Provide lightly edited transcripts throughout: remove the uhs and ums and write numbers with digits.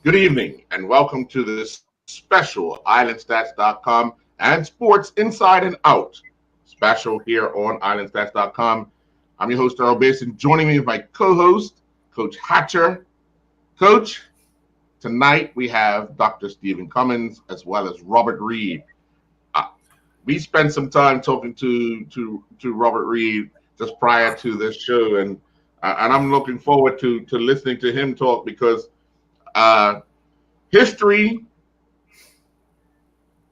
Good evening and welcome to this special IslandStats.com and Sports Inside and Out special here on IslandStats.com. I'm your host, Earl Basin. Joining me is my co-host, Coach Hatcher. Coach, tonight we have Dr. Stephen Cummins as well as Robert Reed. Uh, we spent some time talking to Robert Reed just prior to this show, and I'm looking forward to listening to him talk because uh, history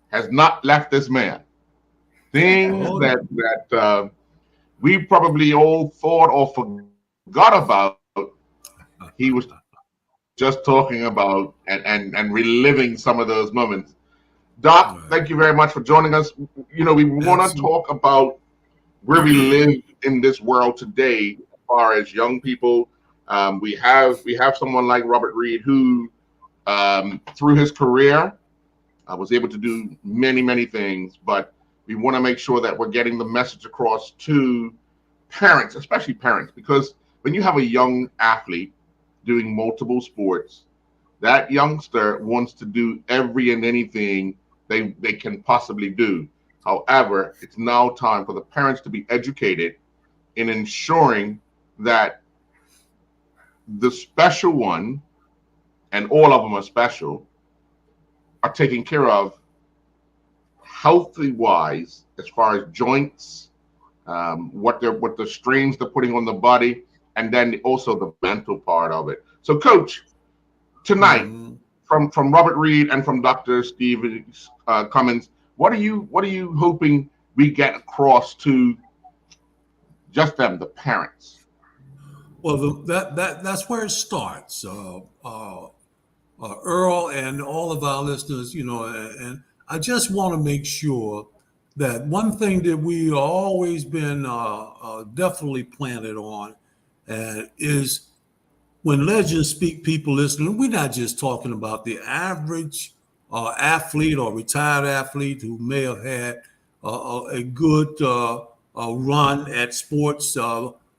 has not left this man. Things Oh, that we probably all thought or forgot about, he was just talking about and reliving some of those moments. Doc, right. thank you very much for joining us. We want to Absolutely. talk about where we live in this world today, as far as young people. We have someone like Robert Reed who, through his career, I was able to do many things, but we want to make sure that we're getting the message across to parents, especially parents, because when you have a young athlete doing multiple sports, that youngster wants to do every and anything they can possibly do. However, it's now time for the parents to be educated in ensuring that the special one, and all of them are special, are taken care of healthy wise as far as joints, what the strains they're putting on the body, and then also the mental part of it. So, Coach, tonight Mhm. from Robert Reed and from Dr. Steve Cummins, what are you hoping we get across to just them, the parents? Well, that's where it starts. Earl and all of our listeners, and I just want to make sure that one thing that we always been definitely planted on is when legends speak, people listen. We're not just talking about the average athlete or retired athlete who may have had a good run at sports,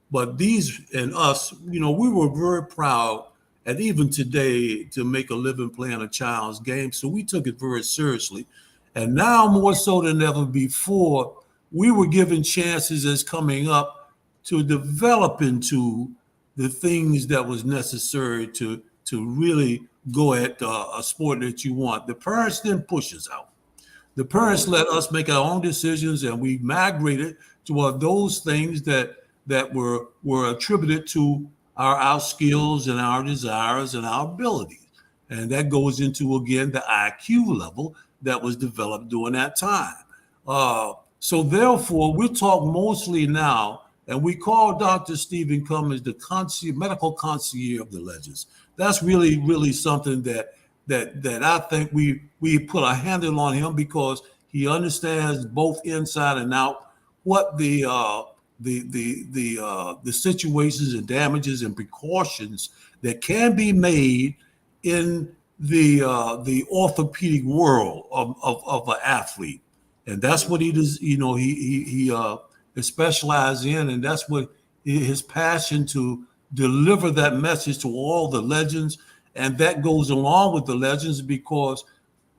but these and us, we were very proud, and even today, to make a living playing a child's game. So we took it very seriously, and now more so than ever before, we were given chances as coming up to develop into the things that was necessary to really go at a sport that you want. The parents didn't push us out. The parents Mhm. let us make our own decisions, and we migrated toward those things that were attributed to our skills and our desires and our abilities. And that goes into again the IQ level that was developed during that time. So therefore, we talk mostly now, and we call Dr. Stephen Cummins the medical concierge of the legends. That's really something that I think we put a handle on him because he understands both inside and out what the situations and damages and precautions that can be made in the orthopedic world of an athlete, and that's what he does. He is specialized in, and that's what his passion to deliver that message to all the legends, and that goes along with the legends because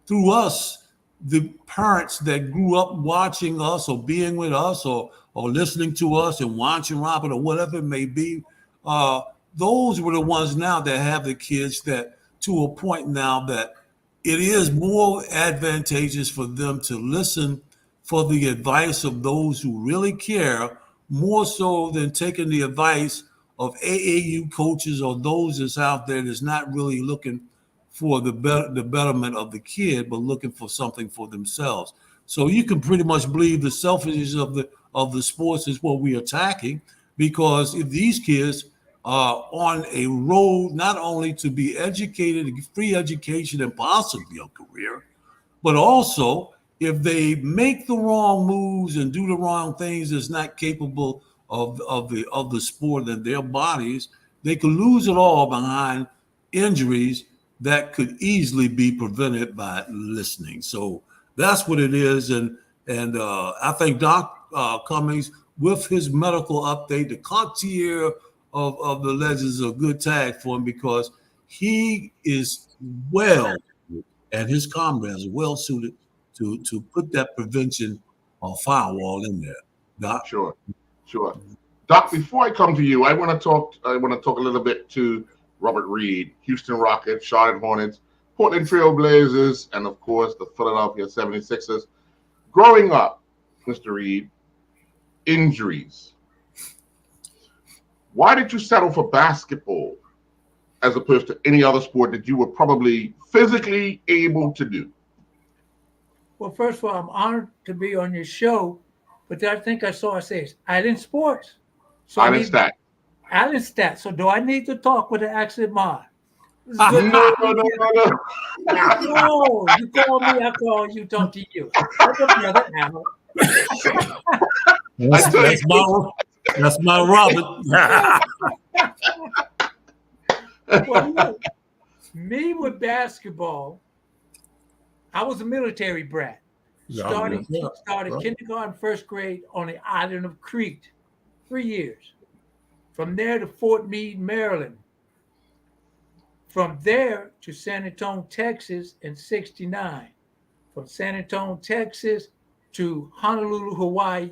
through us, the parents that grew up watching us or being with us or listening to us and watching Robert or whatever it may be, uh, those were the ones now that have the kids that to a point now that it is more advantageous for them to listen for the advice of those who really care more so than taking the advice of AAU coaches or those that's out there that's not really looking for the betterment of the kid, but looking for something for themselves. So you can pretty much believe the selfishness of the sports is what we're attacking, because if these kids are on a road not only to be educated, free education, and possibly a career, but also, if they make the wrong moves and do the wrong things that's not capable of the sport and their bodies, they could lose it all behind injuries that could easily be prevented by listening. So that's what it is, and I think Doc Cummings, with his medical update, the concierge of the legends, is a good tag for him because he is well, and his comrades are well suited to put that prevention firewall in there. Doc? Sure, sure. Doc, before I come to you, I want to talk. I want to talk a little bit to Robert Reed, Houston Rockets, Charlotte Hornets, Portland Trail Blazers, and of course the Philadelphia 76ers. Growing up, Mr. Reed, injuries. Why did you settle for basketball as opposed to any other sport that you were probably physically able to do? Well, first of all, I'm honored to be on your show, but I think I saw it says Island Sports. So Island Stat. Island Stat. So do I need to talk with the accent mod? No. No, you call me, I call you, talk to you. That's another animal. That's my Robert. Well, look, me with basketball, I was a military brat. Started kindergarten, first grade on the island of Crete, 3 years. From there to Fort Meade, Maryland. From there to San Antonio, Texas in 69. From San Antonio, Texas to Honolulu, Hawaii,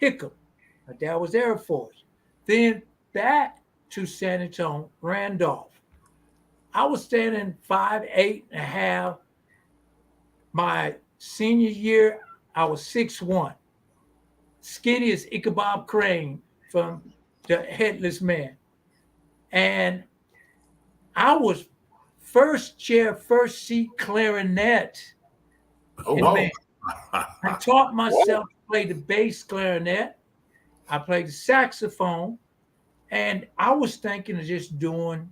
Hickam. My dad was Air Force. Then back to San Antonio, Randolph. I was standing 5'8.5". My senior year, I was 6'1". Skinny as Ichabod Crane from The Headless Man. And I was first chair, first seat clarinet. Oh, wow. I taught myself to play the bass clarinet. I played the saxophone. And I was thinking of just doing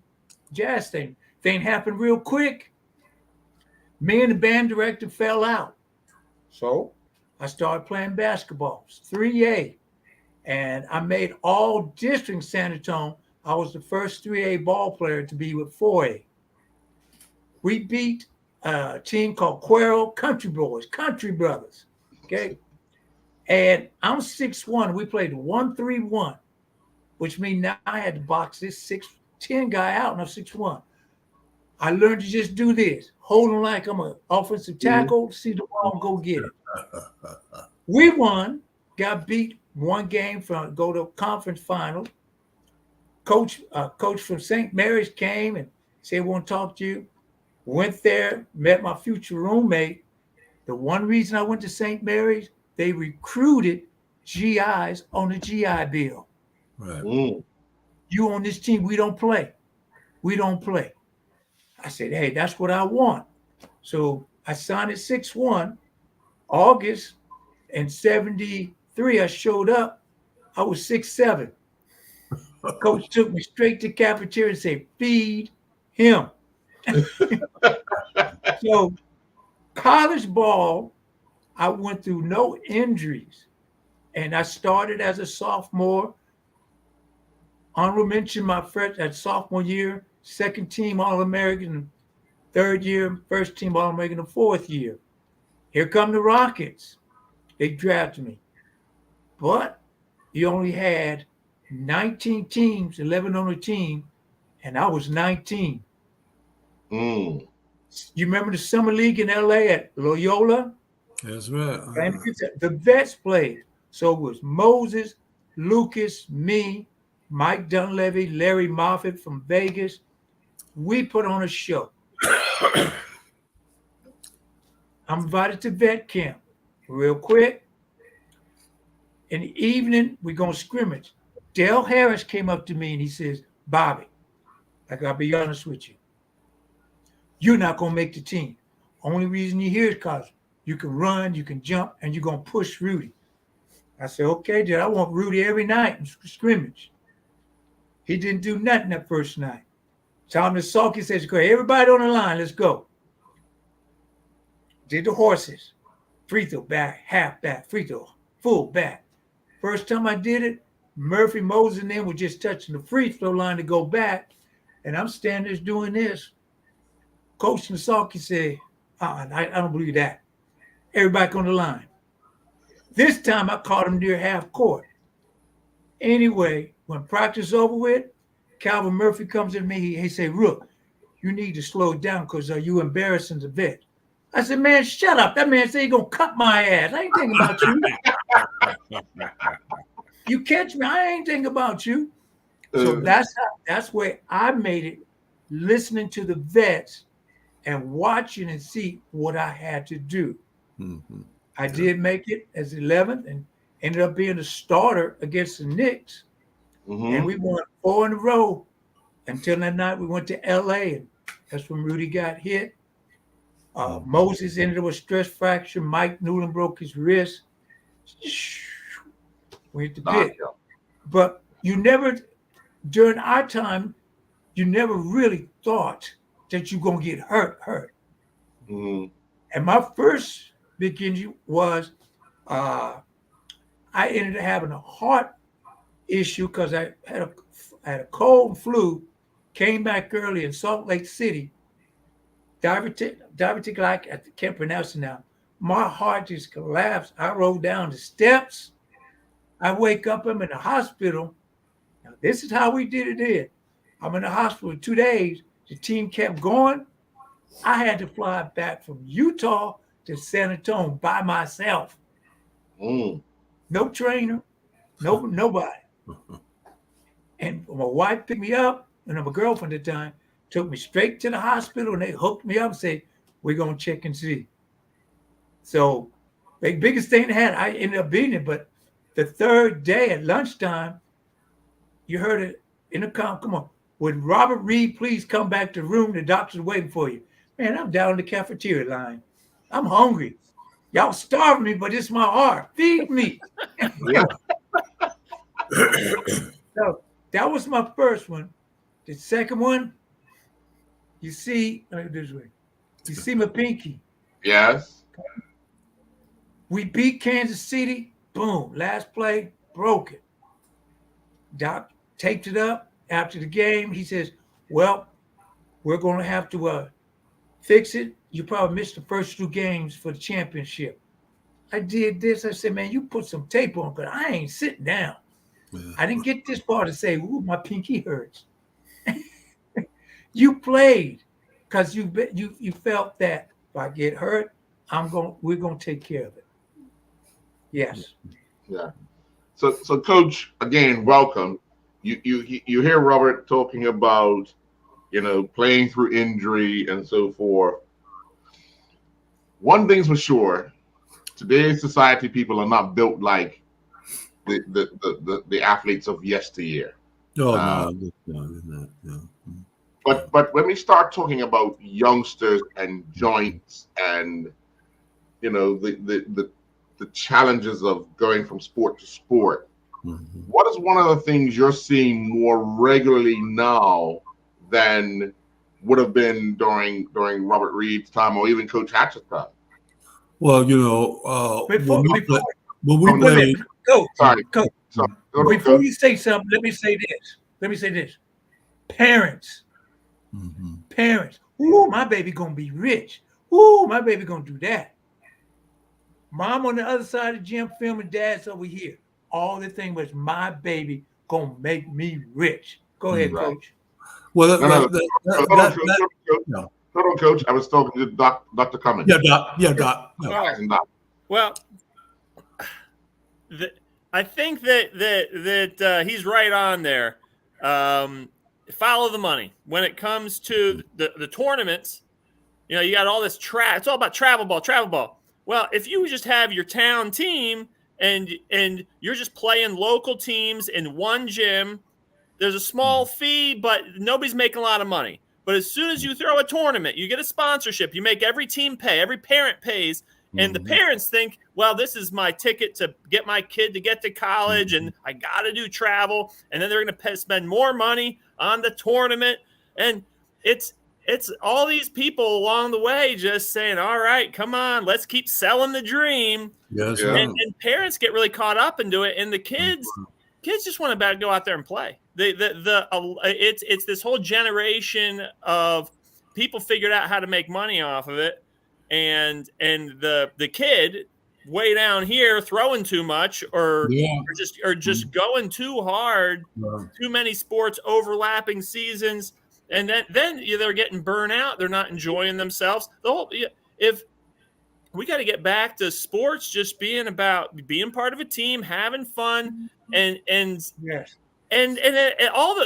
jazz thing. Thing happened real quick. Me and the band director fell out. So I started playing basketball, 3A. And I made all district San Antonio. I was the first 3A ball player to be with 4A. We beat a team called Cuero Country Boys, Country Brothers. Okay. And I'm 6'1". We played 1-3-1, which means now I had to box this 6'10" guy out, and I'm 6'1". I learned to just do this, hold him like I'm an offensive tackle, see the ball, and go get it. We won, got beat one game from go to conference final. Coach from St. Mary's came and said, "Want to talk to you." Went there, met my future roommate. The one reason I went to St. Mary's, they recruited GIs on the GI Bill. Right. You on this team, we don't play. We don't play. I said, hey, that's what I want. So I signed at 6'1". August in 73, I showed up. I was 6'7". Coach took me straight to cafeteria and said, feed him. So college ball, I went through no injuries. And I started as a sophomore. Honorable mention my sophomore year, second team All-American, third year, first team All-American, the fourth year. Here come the Rockets. They drafted me. But you only had 19 teams, 11 on the team, and I was 19. You remember the summer league in LA at Loyola? That's right. The vets played. So it was Moses, Lucas, me, Mike Dunleavy, Larry Moffitt from Vegas. We put on a show. I'm invited to vet camp real quick. In the evening, we're going to scrimmage. Dale Harris came up to me and he says, Bobby, I got to be honest with you. You're not going to make the team. Only reason you're here is because you can run, you can jump, and you're going to push Rudy. I said, okay, Dad, I want Rudy every night in scrimmage. He didn't do nothing that first night. Thomas Salky says, "Great, everybody on the line, let's go." Did the horses. Free throw back, half back, free throw, full back. First time I did it, Murphy, Moses, and them were just touching the free throw line to go back. And I'm standing there doing this. Coach Nasaki said, I don't believe that. Everybody on the line. This time I caught him near half court. Anyway, when practice over with, Calvin Murphy comes to me. He said, Rook, you need to slow down because you embarrassing the vet. I said, man, shut up. That man said he gonna cut my ass. I ain't thinking about you. You catch me, I ain't thinking about you. So that's where I made it, listening to the vets and watching and see what I had to do. Mm-hmm. I did make it as 11th and ended up being a starter against the Knicks. Mhm. And we won 4 in a row until that night we went to LA, and that's when Rudy got hit. Moses ended up with stress fracture. Mike Newland broke his wrist. Went to pit. But you never, during our time, you never really thought that you're going to get hurt. Mhm. And my first big injury was I ended up having a heart issue because I had a cold and flu, came back early in Salt Lake City, diverticulitis, I can't pronounce it now. My heart just collapsed. I rolled down the steps. I wake up, I'm in the hospital. Now, this is how we did it then. I'm in the hospital 2 days. The team kept going. I had to fly back from Utah to San Antonio by myself. Mm. No trainer, nobody. And my wife picked me up, and my girlfriend at the time took me straight to the hospital, and they hooked me up and said, we're going to check and see. So the biggest thing they had, I ended up beating it. But the third day at lunchtime, you heard it in the come on, would Robert Reed please come back to the room? The doctor's waiting for you. Man, I'm down in the cafeteria line. I'm hungry. Y'all starving me, but it's my heart. Feed me. Yeah. So that was my first one. The second one, you see, let me do this way. You see my pinky. Yes. We beat Kansas City. Boom. Last play, broke it. Doc taped it up after the game. He says, well, we're going to have to fix it. You probably missed the first 2 games for the championship. I did this. I said, man, you put some tape on, but I ain't sitting down. Yeah. I didn't get this far to say, ooh, my pinky hurts. You played because you felt that if I get hurt, we're gonna take care of it. Yes. Yeah. So Coach, again, welcome. You hear Robert talking about, playing through injury and so forth. One thing's for sure, today's society, people are not built like the athletes of yesteryear. Oh, no, no. But when we start talking about youngsters and joints and the challenges of going from sport to sport, what is one of the things you're seeing more regularly now than would have been during Robert Reed's time or even Coach Hatch's time? Well, Before when we Wait, played, Coach, before you say something, let me say this. Parents. Ooh, my baby gonna be rich. Ooh, my baby gonna do that. Mom on the other side of the gym filming, dad's over here. All the thing was my baby gonna make me rich. Go ahead, Right. Coach. well, Hold on, Coach. I was talking to Dr. Cummings. Doc. No. Well, I think that he's right on there. Follow the money. When it comes to the tournaments, you got all this it's all about travel ball. Well, if you just have your town team and you're just playing local teams in one gym, there's a small fee, but nobody's making a lot of money. But as soon as you throw a tournament, you get a sponsorship, you make every team pay, every parent pays, and the parents think, well, this is my ticket to get my kid to get to college, and I got to do travel, and then they're going to spend more money on the tournament. And it's all these people along the way just saying, all right, come on, let's keep selling the dream. Yes, and parents get really caught up into it, and the kids just want to go out there and play. It's this whole generation of people figured out how to make money off of it, and the kid way down here throwing too much or just going too hard, too many sports, overlapping seasons. and then they're getting burnt out. They're not enjoying themselves. If we got to get back to sports just being about being part of a team, having fun, and Yes. and all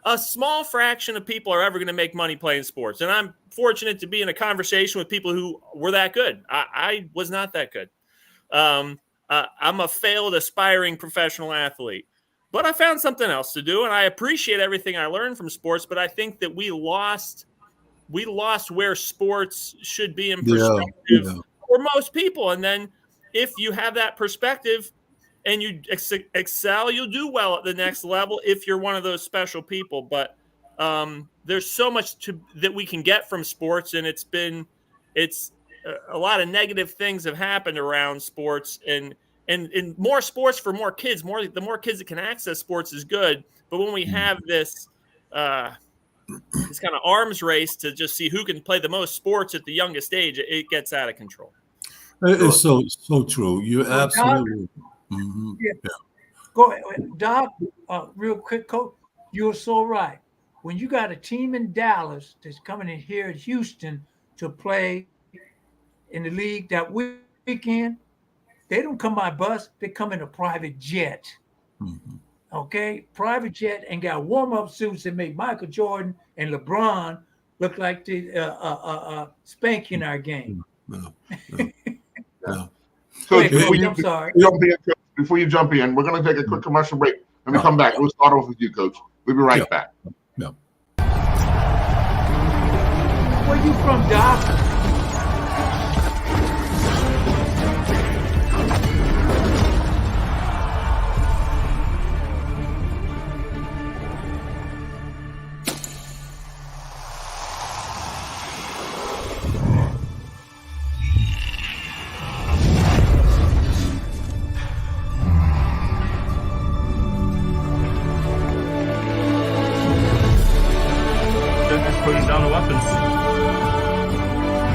a small fraction of people are ever going to make money playing sports. And I'm fortunate to be in a conversation with people who were that good. I was not that good. I'm a failed aspiring professional athlete, but I found something else to do, and I appreciate everything I learned from sports. But I think that we lost where sports should be in perspective for most people. And then if you have that perspective and you excel, you'll do well at the next level if you're one of those special people. But there's so much that we can get from sports, and it's a lot of negative things have happened around sports, and more sports for more kids. The more kids that can access sports is good. But when we have this kind of arms race to just see who can play the most sports at the youngest age, it gets out of control. It's so true. You're absolutely. Yeah. Go ahead, Doc. Real quick, Coach. You're so right. When you got a team in Dallas that's coming in here at Houston to play in the league that weekend, they don't come by bus. They come in a private jet. Mm-hmm. Okay, private jet, and got warm-up suits that make Michael Jordan and LeBron look like the spanking our game. Yeah. So Wait, I'm sorry. Before you jump in, we're going to take a quick commercial break. When we come back, we'll start off with you, Coach. We'll be right back. Yeah. Where you from, Doc? Putting down the weapons.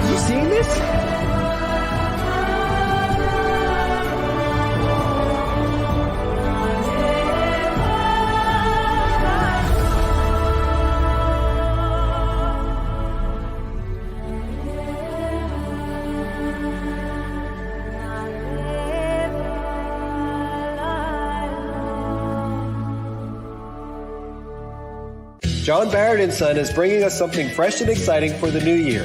You seen this? John Barrett & Son is bringing us something fresh and exciting for the new year.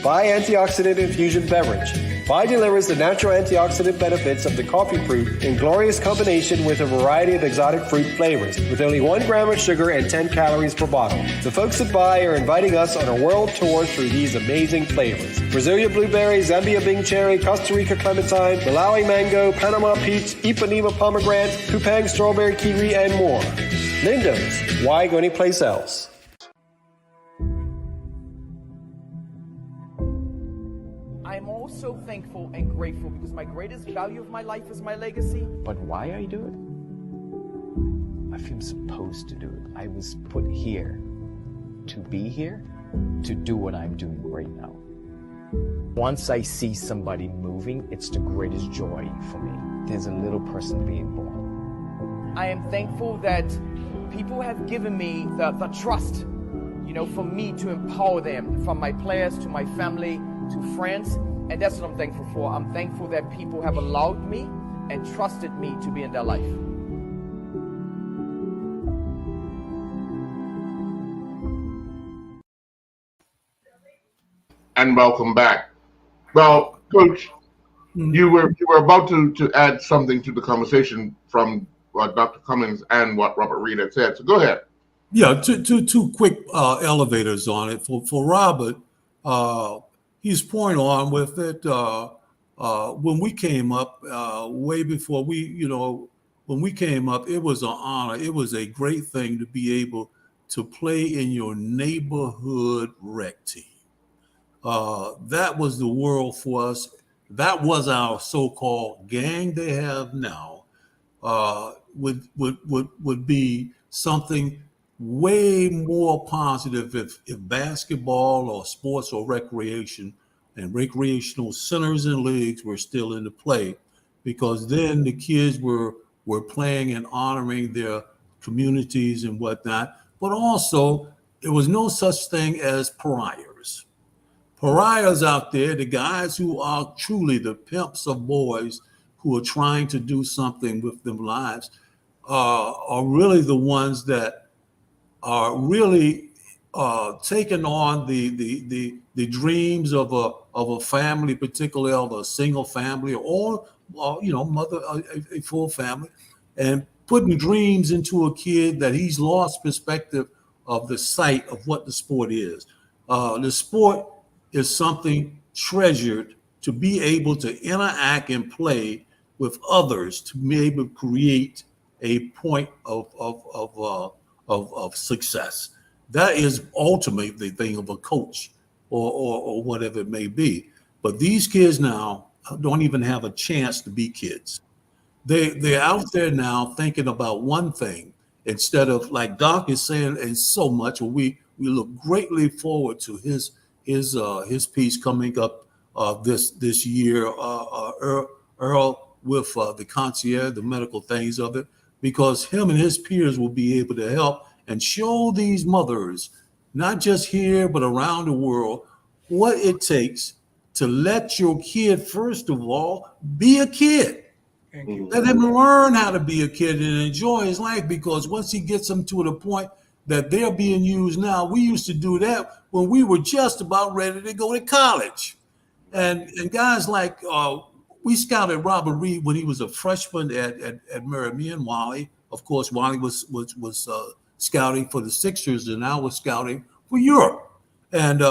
Bai Antioxidant Infusion Beverage. Bai delivers the natural antioxidant benefits of the coffee fruit in glorious combination with a variety of exotic fruit flavors, with only 1 gram of sugar and 10 calories per bottle. The folks at Bai are inviting us on a world tour through these amazing flavors. Brasilia blueberry, Zambia Bing cherry, Costa Rica clementine, Malawi mango, Panama peach, Ipanema pomegranate, Kupang strawberry kiwi, and more. Lindo's. Why go anyplace else? I'm also thankful and grateful because my greatest value of my life is my legacy. But why I do it? I feel supposed to do it. I was put here to be here, to do what I'm doing right now. Once I see somebody moving, it's the greatest joy for me. There's a little person being born. I am thankful that people have given me the trust, for me to empower them, from my players to my family to friends. And that's what I'm thankful for. I'm thankful that people have allowed me and trusted me to be in their life. And welcome back. Well, Coach, you were about to add something to the conversation from what Dr. Cummings and what Robert Reed had said. So go ahead. Yeah, two quick elevators on it. For Robert, he's point on with it. When we came up, way before when we came up, it was an honor. It was a great thing to be able to play in your neighborhood rec team. That was the world for us. That was our so-called gang they have now. Would be something way more positive if basketball or sports or recreation and recreational centers and leagues were still into play, because then the kids were playing and honoring their communities and whatnot. But also there was no such thing as pariahs. Pariahs out there, the guys who are truly the pimps of boys who are trying to do something with their lives, are really the ones that are really taking on the dreams of a family, particularly of a single family, or mother a full family, and putting dreams into a kid that he's lost perspective of the sight of what the sport is. The sport is something treasured to be able to interact and play with others to be able to create a point of success. That is ultimately the thing of a coach or whatever it may be. But these kids now don't even have a chance to be kids. They're out there now thinking about one thing instead of, like Doc is saying, and so much. We look greatly forward to his piece coming up this year, Earl, with the concierge, the medical things of it, because him and his peers will be able to help and show these mothers, not just here but around the world, what it takes to let your kid, first of all, be a kid. Let him learn how to be a kid and enjoy his life, because once he gets them to the point that they're being used now, we used to do that when we were just about ready to go to college. And guys like, we scouted Robert Reed when he was a freshman at Mary. Me and Wally, of course, Wally was scouting for the Sixers, and I was scouting for Europe. And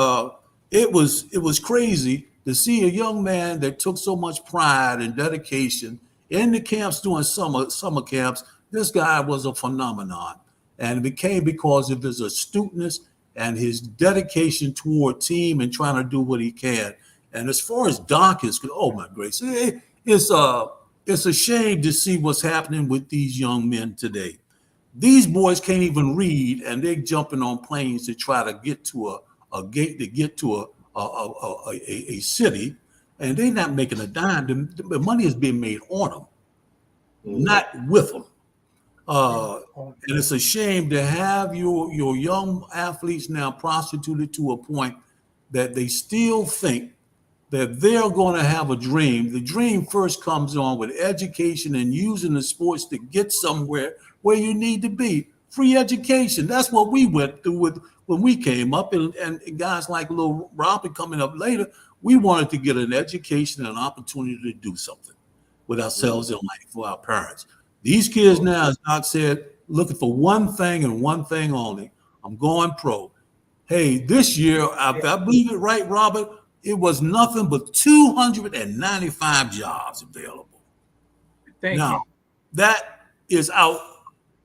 it was crazy to see a young man that took so much pride and dedication in the camps, doing summer camps. This guy was a phenomenon, and it became because of his astuteness and his dedication toward team and trying to do what he can. And as far as Doc is, oh my grace, it's a shame to see what's happening with these young men today. These boys can't even read, and they're jumping on planes to try to get to a gate, to get to a city, and they're not making a dime. The money is being made on them, not with them. And it's a shame to have your young athletes now prostituted to a point that they still think that they're going to have a dream. The dream first comes on with education and using the sports to get somewhere where you need to be. Free education. That's what we went through with when we came up, and guys like Lil Robert coming up later, we wanted to get an education and an opportunity to do something with ourselves in life for our parents. These kids now, as Doc said, looking for one thing and one thing only. I'm going pro. Hey, this year, I believe it right, Robert, it was nothing but 295 jobs available. Thank now, you. That is out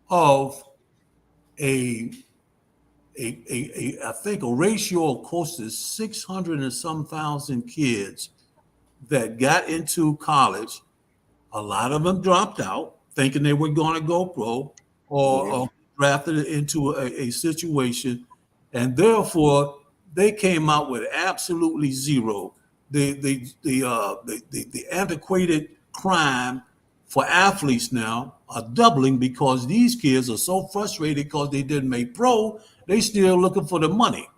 of I think a ratio of close to 600 and some thousand kids that got into college. A lot of them dropped out thinking they were going to go pro or drafted into a situation, and therefore they came out with absolutely zero. The antiquated crime for athletes now are doubling because these kids are so frustrated because they didn't make pro. They still looking for the money,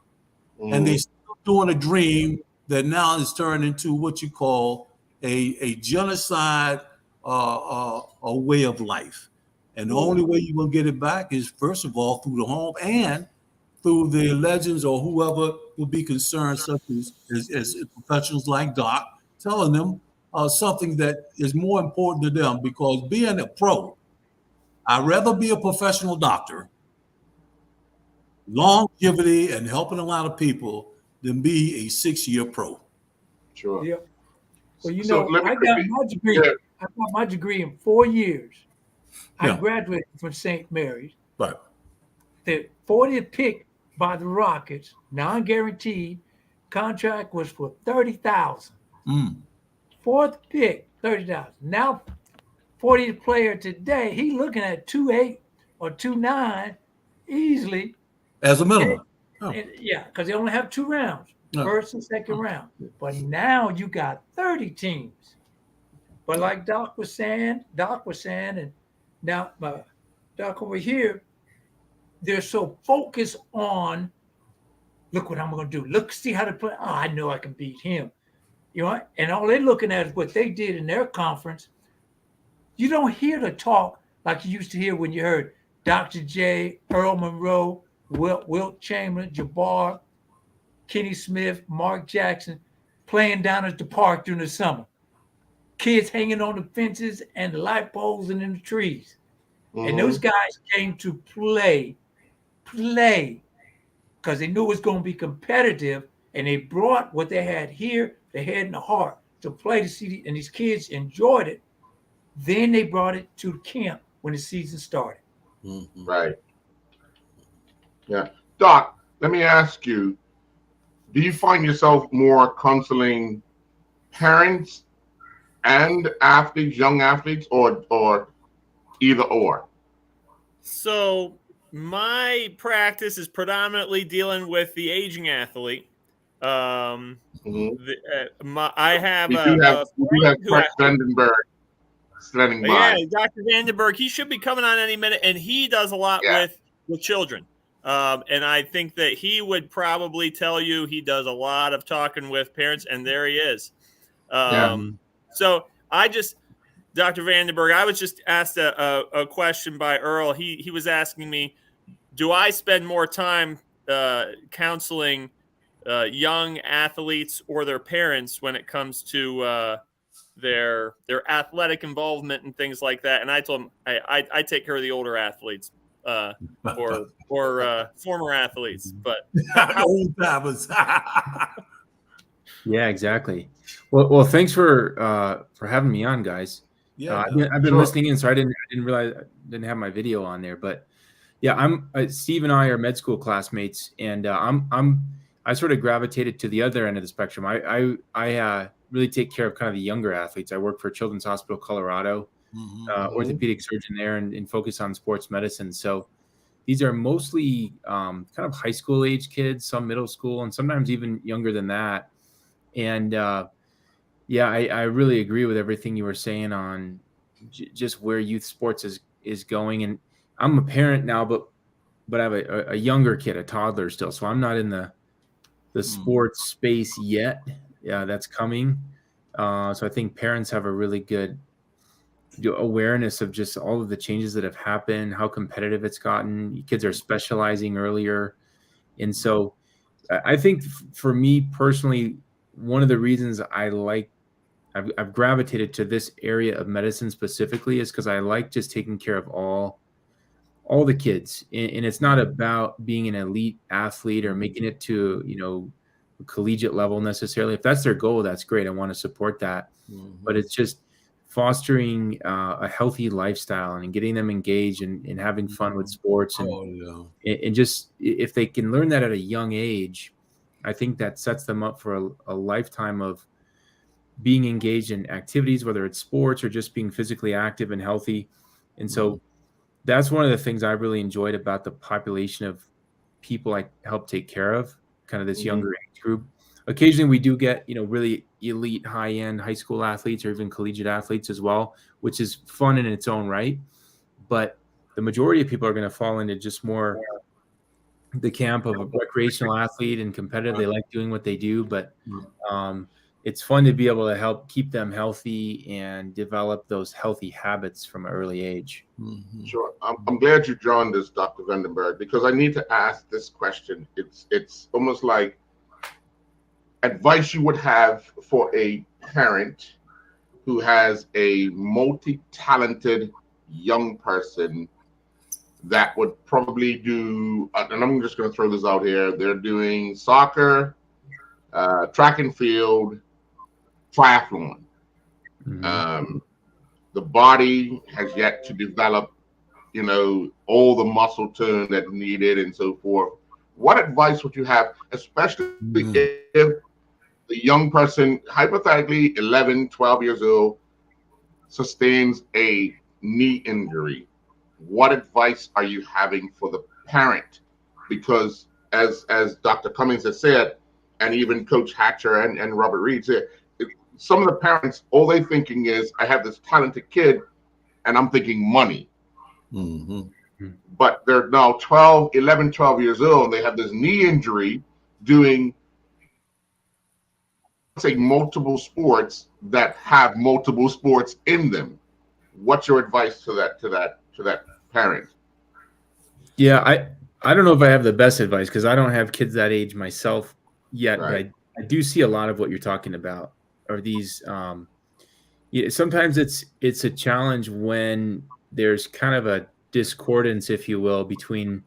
and they still doing a dream that now is turned into what you call a genocide, a way of life. And the only way you will get it back is, first of all, through the home and through the legends or whoever will be concerned, such as professionals like Doc, telling them something that is more important to them. Because being a pro, I'd rather be a professional doctor, longevity and helping a lot of people, than be a 6-year pro. Sure. Yeah. Well, you So know, let me I got my degree. yeah. I got my degree in 4 years. I Yeah. graduated from St. Mary's. Right. The 40th pick by the Rockets, non-guaranteed contract was for $30,000. Fourth pick, $30,000. Now, 40th player today, he looking at 2.8 or 2.9 easily. As a minimum. Yeah, because they only have 2 rounds, first and second round. But now you got 30 teams. But like Doc was saying, and now Doc over here, they're so focused on look what I'm going to do. Look, see how to play. Oh, I know I can beat him. You know, and all they're looking at is what they did in their conference. You don't hear the talk like you used to hear when you heard Dr. J, Earl Monroe, Wilt Chamberlain, Jabbar, Kenny Smith, Mark Jackson playing down at the park during the summer. Kids hanging on the fences and the light poles and in the trees. Mhm. And those guys came to play, because they knew it was going to be competitive, and they brought what they had here, the head and the heart, to play to see, and these kids enjoyed it. Then they brought it to camp when the season started. Mhm. Right. Yeah. Doc, let me ask you, do you find yourself more counseling parents and athletes, young athletes, or either or? So my practice is predominantly dealing with the aging athlete. Mhm. I have We do have who Craig Vandenberg standing by. yeah, Dr. Vandenberg. He should be coming on any minute, and he does a lot Yeah. with children. And I think that he would probably tell you he does a lot of talking with parents, and there he is. So Dr. Vandenberg, I was just asked a question by Earl. He was asking me, do I spend more time counseling young athletes or their parents when it comes to their athletic involvement and things like that? And I told him I take care of the older athletes or former athletes. But Old timers. Yeah, exactly. Well, thanks for having me on, guys. Yeah, I've been sure. listening in, so I didn't realize I didn't have my video on there. But yeah, Steve and I are med school classmates, and I sort of gravitated to the other end of the spectrum. I really take care of kind of the younger athletes. I work for Children's Hospital Colorado, orthopedic surgeon there, and focus on sports medicine. So these are mostly kind of high school age kids, some middle school, and sometimes even younger than that. And yeah, I really agree with everything you were saying on just where youth sports is going. And I'm a parent now, but I have a younger kid, a toddler still. So I'm not in the sports space yet. Yeah, that's coming. So I think parents have a really good awareness of just all of the changes that have happened, how competitive it's gotten. Kids are specializing earlier. And so I think for me personally, one of the reasons I've gravitated to this area of medicine specifically is because I like just taking care of all the kids. And it's not about being an elite athlete or making it to, collegiate level necessarily. If that's their goal, that's great. I want to support that. But it's just fostering a healthy lifestyle and getting them engaged and having fun with sports. And just if they can learn that at a young age, I think that sets them up for a lifetime of being engaged in activities, whether it's sports or just being physically active and healthy. And so that's one of the things I really enjoyed about the population of people I help take care of, kind of this younger age group. Occasionally we do get, really elite high-end high school athletes or even collegiate athletes as well, which is fun in its own right. But the majority of people are going to fall into just more the camp of a recreational athlete and competitive. They like doing what they do, but it's fun to be able to help keep them healthy and develop those healthy habits from an early age. Sure. I'm glad you joined us, Dr. Vandenberg, because I need to ask this question. It's almost like advice you would have for a parent who has a multi-talented young person that would probably do, and I'm just going to throw this out here, they're doing soccer, track and field, triathlon. The body has yet to develop, all the muscle tone that's needed and so forth. What advice would you have, especially if the young person, hypothetically 11, 12 years old, sustains a knee injury? What advice are you having for the parent? Because as Dr. Cummings has said, and even Coach Hatcher and Robert Reed said, some of the parents, all they're thinking is, I have this talented kid, and I'm thinking money. But they're now 11, 12 years old, and they have this knee injury, doing, say, multiple sports that have multiple sports in them. What's your advice to that parent? Yeah, I don't know if I have the best advice because I don't have kids that age myself yet, Right. but I do see a lot of what you're talking about. Are these sometimes it's a challenge when there's kind of a discordance, if you will, between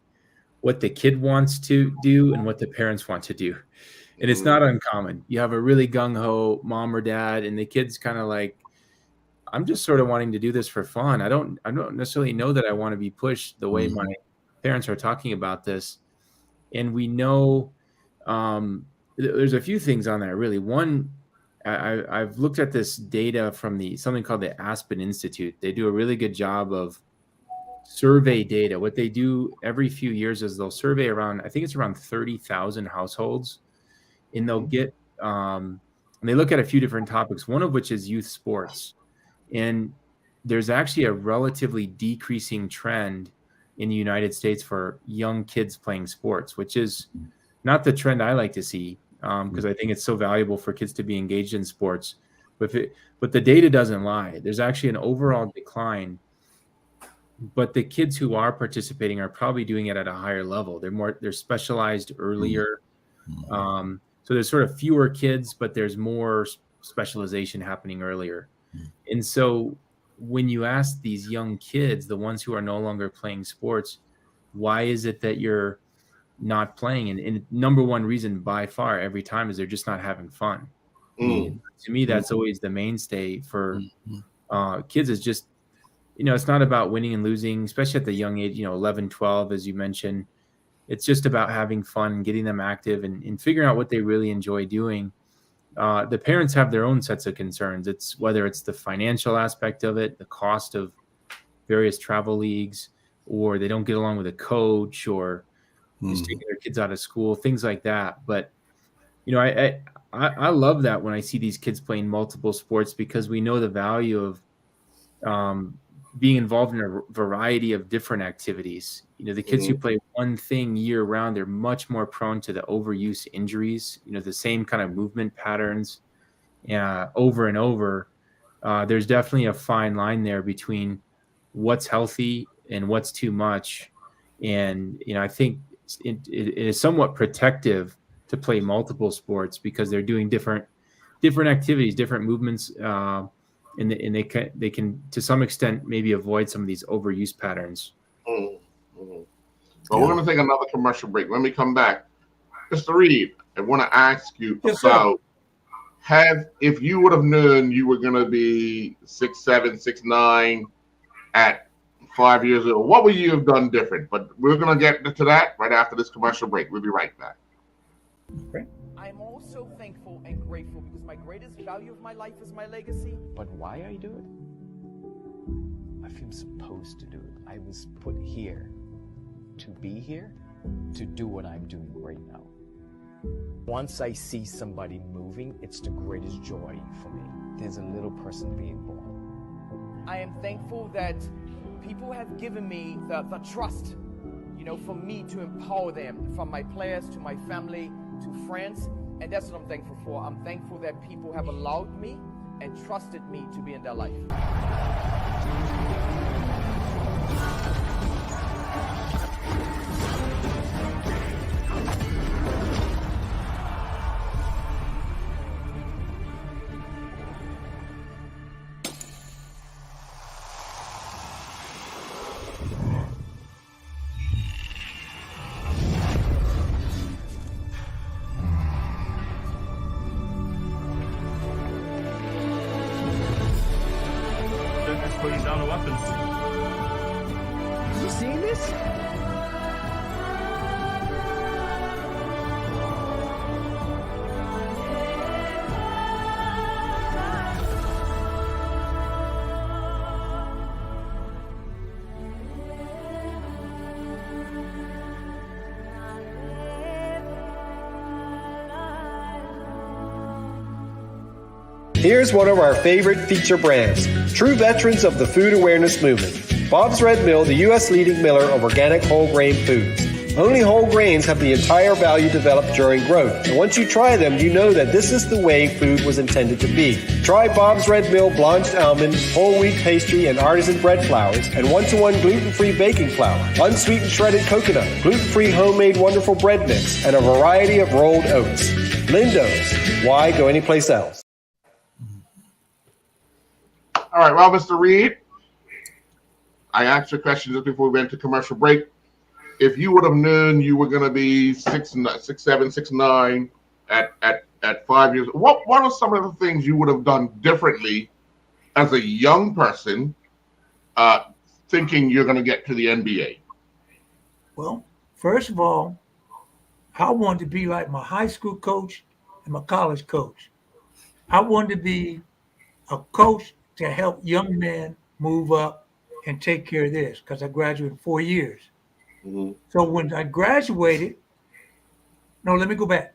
what the kid wants to do and what the parents want to do. And it's not uncommon. You have a really gung-ho mom or dad, and the kid's kind of like, I'm just sort of wanting to do this for fun. I don't necessarily know that I want to be pushed the way my parents are talking about this. And we know there's a few things on that, really. One, I've looked at this data from something called the Aspen Institute. They do a really good job of survey data. What they do every few years is they'll survey around 30,000 households, and they'll get and they look at a few different topics, one of which is youth sports. And there's actually a relatively decreasing trend in the United States for young kids playing sports, which is not the trend I like to see, because I think it's so valuable for kids to be engaged in sports. But the data doesn't lie. There's actually an overall decline. But the kids who are participating are probably doing it at a higher level. They're specialized earlier. So there's sort of fewer kids, but there's more specialization happening earlier. And so when you ask these young kids, the ones who are no longer playing sports, why is it that you're not playing? And number one reason by far every time is they're just not having fun. To me, that's always the mainstay for kids, is just, it's not about winning and losing, especially at the young age, 11, 12, as you mentioned. It's just about having fun, getting them active, and figuring out what they really enjoy doing. The parents have their own sets of concerns. It's whether it's the financial aspect of it, the cost of various travel leagues, or they don't get along with a coach, or just taking their kids out of school, things like that. But, I love that when I see these kids playing multiple sports, because we know the value of being involved in a variety of different activities. The kids who play one thing year round, they're much more prone to the overuse injuries, the same kind of movement patterns over and over. There's definitely a fine line there between what's healthy and what's too much. And, I think it is somewhat protective to play multiple sports, because they're doing different activities, different movements, and they can to some extent maybe avoid some of these overuse patterns. Well, we're going to take another commercial break. When we come back, Mr. Reed, I want to ask you about if you would have known you were going to be 6'7", 6'9" at 5 years old, what would you have done different? But we're going to get to that right after this commercial break. We'll be right back. I'm also thankful and grateful because my greatest value of my life is my legacy. But why I do it? I feel supposed to do it. I was put here to be here, to do what I'm doing right now. Once I see somebody moving, it's the greatest joy for me. There's a little person being born. I am thankful that people have given me the trust, for me to empower them, from my players to my family to friends. And that's what I'm thankful for. I'm thankful that people have allowed me and trusted me to be in their life. Putting down the weapons. You seeing this? Here's one of our favorite feature brands, true veterans of the food awareness movement. Bob's Red Mill, the U.S. leading miller of organic whole grain foods. Only whole grains have the entire value developed during growth. And once you try them, you know that this is the way food was intended to be. Try Bob's Red Mill blanched almond, whole wheat pastry, and artisan bread flours, and 1-to-1 gluten-free baking flour, unsweetened shredded coconut, gluten-free homemade wonderful bread mix, and a variety of rolled oats. Lindo's. Why go anyplace else? All right, well, Mr. Reed, I asked you a question just before we went to commercial break. If you would have known you were going to be 6'7", 6'9" at 5 years, what are some of the things you would have done differently as a young person, thinking you're going to get to the NBA? Well, first of all, I wanted to be like my high school coach and my college coach. I wanted to be a coach to help young men move up and take care of this, because I graduated in 4 years. Mm-hmm. So when I graduated, no, let me go back.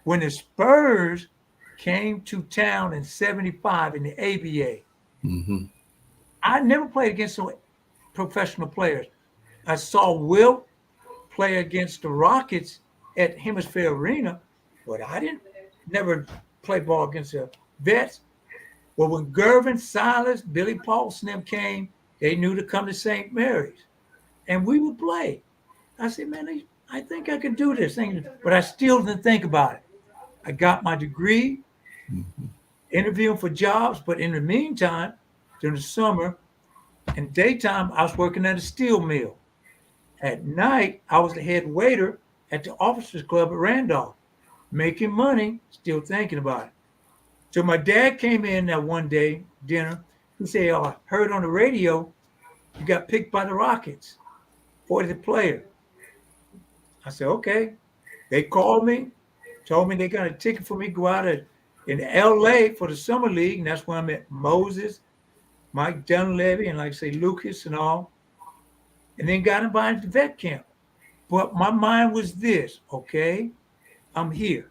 When the Spurs came to town in 75 in the ABA, I never played against some professional players. I saw Wilt play against the Rockets at Hemisphere Arena, but I didn't never play ball against the vets. Well, when Gervin, Silas, Billy Paulson them came, they knew to come to St. Mary's, and we would play. I said, man, I think I could do this thing, but I still didn't think about it. I got my degree, interviewing for jobs, but in the meantime, during the summer and daytime, I was working at a steel mill. At night, I was the head waiter at the Officers Club at Randolph, making money, still thinking about it. So my dad came in that one day, dinner. He said, I heard on the radio you got picked by the Rockets, 40th player. I said, okay. They called me, told me they got a ticket for me to go out in L.A. for the Summer League, and that's when I met Moses, Mike Dunleavy, and like I say, Lucas and all, and then got invited to vet camp. But my mind was this, okay, I'm here.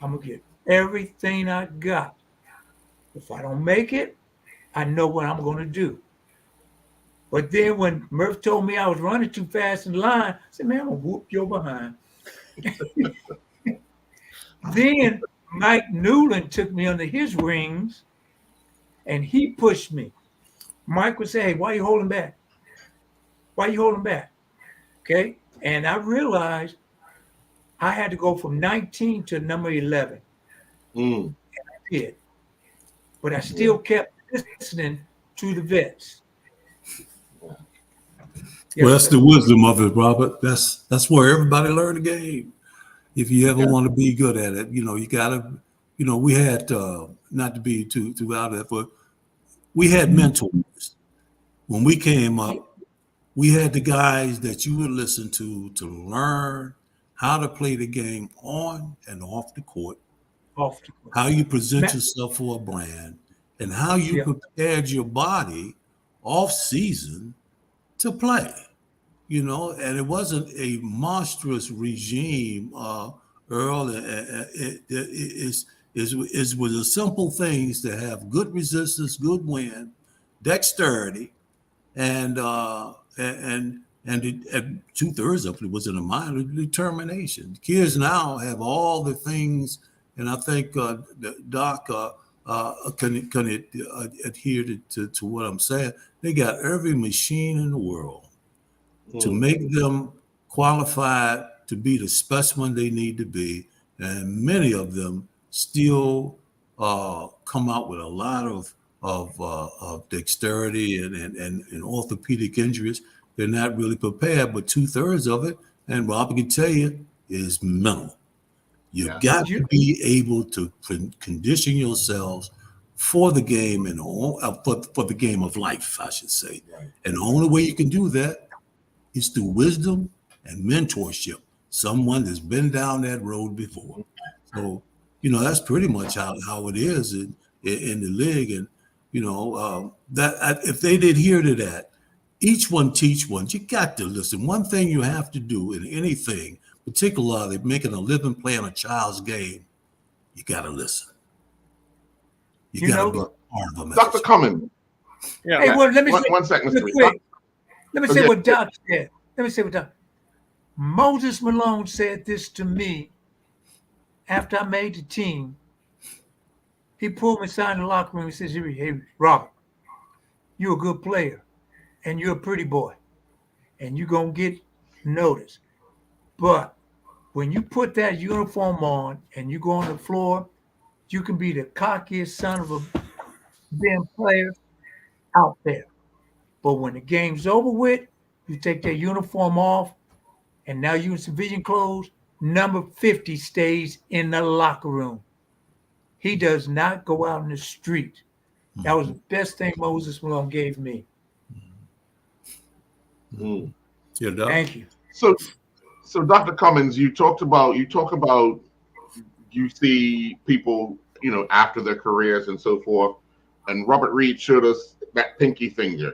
I'm going to get everything I got. If I don't make it, I know what I'm going to do. But then when Murph told me I was running too fast in line, I said, man, I'm going to whoop your behind. Then Mike Newland took me under his wings, and he pushed me. Mike would say, hey, why are you holding back? Why are you holding back? Okay. And I realized I had to go from 19 to number 11. And I did. But I still kept listening to the vets. Well, that's the wisdom of it, Robert. That's where everybody learned the game. If you ever want to be good at it, you gotta, we had not to be too out of it, but we had mentors. When we came up, we had the guys that you would listen to learn how to play the game on and off the court, how you present yourself for a brand, and how you prepared your body off season to play. And it wasn't a monstrous regime, Earl. It was the simple things to have good resistance, good wind, dexterity, and 2/3 of it was in the mind of determination. Kids now have all the things, and I think Doc can adhere to what I'm saying. They got every machine in the world to make them qualified to be the specimen they need to be, and many of them still come out with a lot of dexterity and orthopedic injuries. They're not really prepared, but 2/3 of it, and Robert can tell you, is mental. You've got to be able to condition yourselves for the game and for the game of life, I should say. Right. And the only way you can do that is through wisdom and mentorship. Someone that's been down that road before. So, that's pretty much how it is in the league. And, that if they did adhere to that, each one teach one. You got to listen. One thing you have to do in anything, particularly making a living playing a child's game, you got to listen. You got to be part of them. Dr. Cummins. Yeah. Hey, well, let me say, one second, Mr. Quick. Let me say what Doc said. Moses Malone said this to me after I made the team. He pulled me aside in the locker room and says, hey, Robert, you're a good player and you're a pretty boy and you're going to get noticed. But when you put that uniform on and you go on the floor, you can be the cockiest son of a damn player out there. But when the game's over with, you take that uniform off and now you're in civilian clothes, number 50 stays in the locker room. He does not go out in the street. That was the best thing Moses Malone gave me. Thank you. So Dr. Cummings, you talk about you see people, after their careers and so forth, and Robert Reed showed us that pinky finger.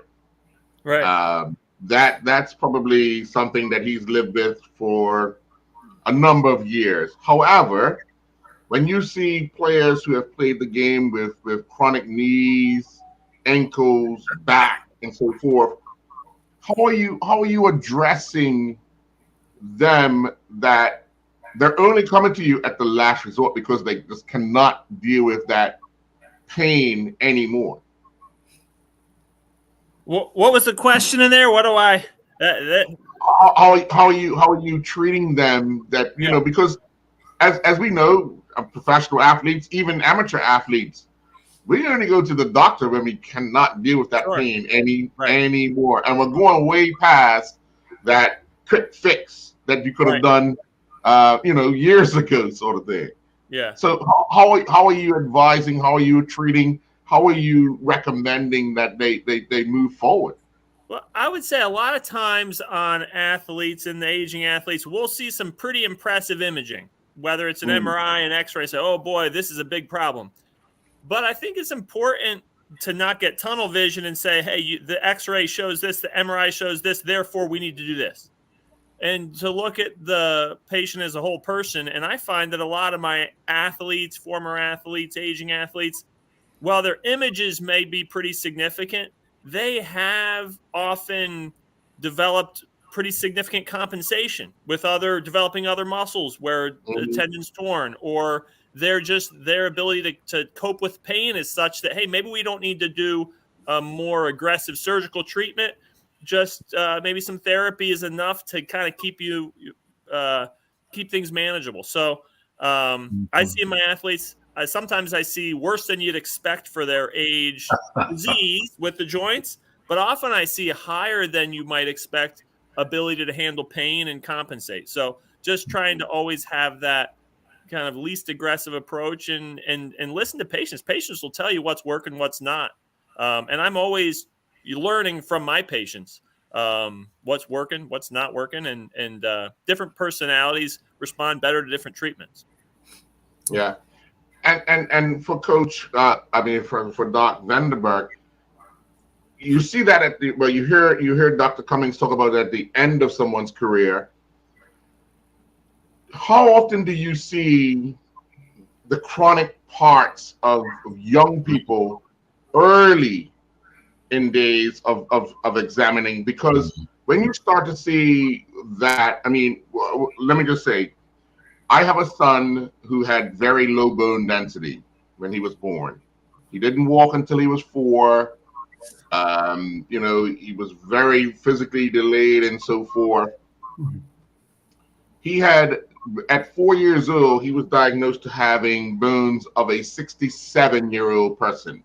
Right. That's probably something that he's lived with for a number of years. However, when you see players who have played the game with chronic knees, ankles, back, and so forth, how are you addressing them that they're only coming to you at the last resort because they just cannot deal with that pain anymore? What was the question in there? What do I? How are you treating them? That because as we know, professional athletes, even amateur athletes, we only go to the doctor when we cannot deal with that pain anymore, and we're going way past that quick fix that you could have done, years ago, sort of thing. Yeah. So how are you advising? How are you treating? How are you recommending that they move forward? Well, I would say a lot of times on athletes and the aging athletes, we'll see some pretty impressive imaging, whether it's an MRI and X-ray. Say, oh boy, this is a big problem. But I think it's important to not get tunnel vision and say, hey, the X-ray shows this, the MRI shows this, therefore we need to do this. And to look at the patient as a whole person. And I find that a lot of my athletes, former athletes, aging athletes, while their images may be pretty significant, they have often developed pretty significant compensation with developing other muscles where the tendon's torn, or their ability to cope with pain is such that, hey, maybe we don't need to do a more aggressive surgical treatment. Just maybe some therapy is enough to kind of keep things manageable. So I see in my athletes, sometimes I see worse than you'd expect for their age disease with the joints, but often I see higher than you might expect ability to handle pain and compensate. So just trying to always have that kind of least aggressive approach and listen to patients. Patients will tell you what's working, what's not. And I'm always learning from my patients what's working, what's not working, and different personalities respond better to different treatments. Yeah. And for Coach, for Doc Vandenberg, you see that you hear Dr. Cummings talk about at the end of someone's career. How often do you see the chronic parts of young people early in days of examining? Because when you start to see that, let me just say, I have a son who had very low bone density when he was born. He didn't walk until he was 4. He was very physically delayed and so forth. He had, at 4 years old, he was diagnosed to having bones of a 67-year-old person.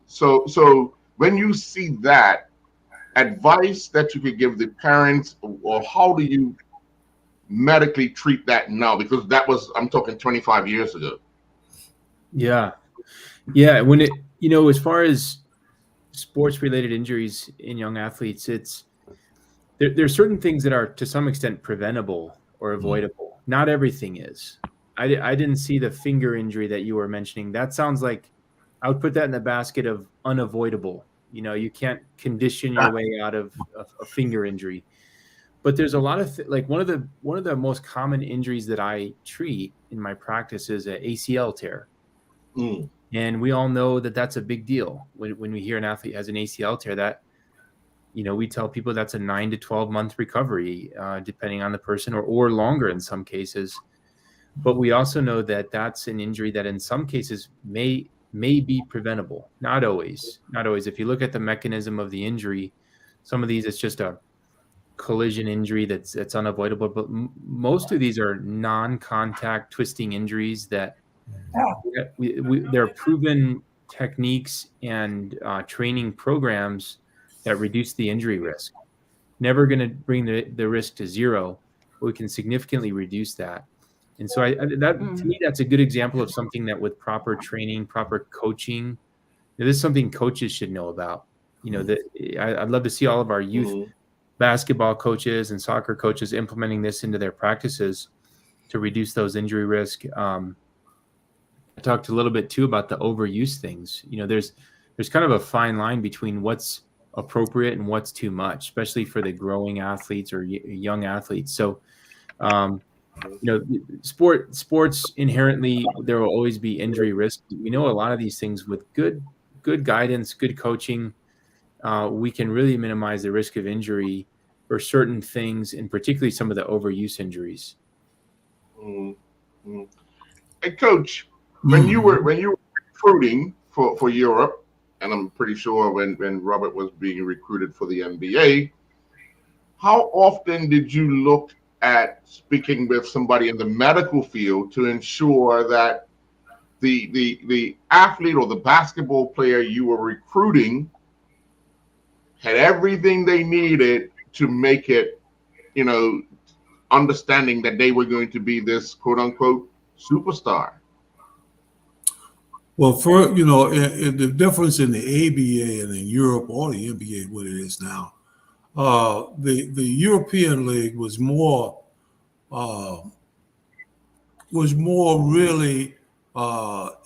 So when you see that, advice that you could give the parents, or how do you medically treat that now? Because that was, I'm talking 25 years ago. Yeah. When as far as sports related injuries in young athletes, there's certain things that are to some extent preventable or avoidable. Not everything is. I didn't see the finger injury that you were mentioning. That sounds like I would put that in the basket of unavoidable. You can't condition your way out of a finger injury. But there's a lot of like one of the most common injuries that I treat in my practice is an ACL tear. And we all know that that's a big deal when we hear an athlete has an ACL tear. we tell people that's a 9 to 12 month recovery, depending on the person, or longer in some cases. But we also know that that's an injury that in some cases may be preventable. Not always. If you look at the mechanism of the injury, some of these, it's just a collision injury that's unavoidable. But most of these are non-contact twisting injuries that there are proven techniques and training programs that reduce the injury risk. Never going to bring the risk to zero, but we can significantly reduce that. And so to me, that's a good example of something that with proper training, proper coaching, this is something coaches should know about. I'd love to see all of our youth basketball coaches and soccer coaches implementing this into their practices to reduce those injury risk. I talked a little bit too about the overuse things. There's kind of a fine line between what's appropriate and what's too much, especially for the growing athletes or young athletes. So, sports inherently, there will always be injury risk. We know a lot of these things with good guidance, good coaching, we can really minimize the risk of injury for certain things, and particularly some of the overuse injuries. Hey, Coach, when you were recruiting for Europe, and I'm pretty sure when Robert was being recruited for the NBA, how often did you look at speaking with somebody in the medical field to ensure that the athlete or the basketball player you were recruiting had everything they needed to make it, understanding that they were going to be this quote unquote superstar? Well, the difference in the ABA and in Europe or the NBA, what it is now, the European League was more really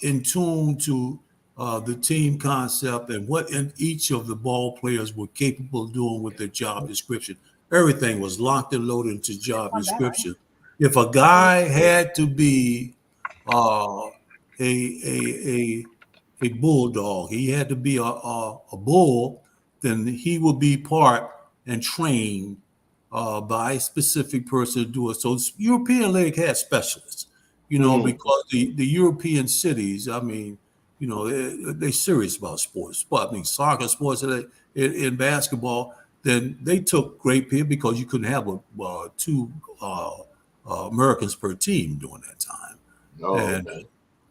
in tune to the team concept and what each of the ball players were capable of doing with their job description. Everything was locked and loaded into job description. If a guy had to be a bulldog, he had to be a bull, then he would be part and trained by a specific person to do it. So the European League had specialists, because the European cities, they're serious about sports. Soccer, sports, in basketball, then they took great people because you couldn't have two Americans per team during that time.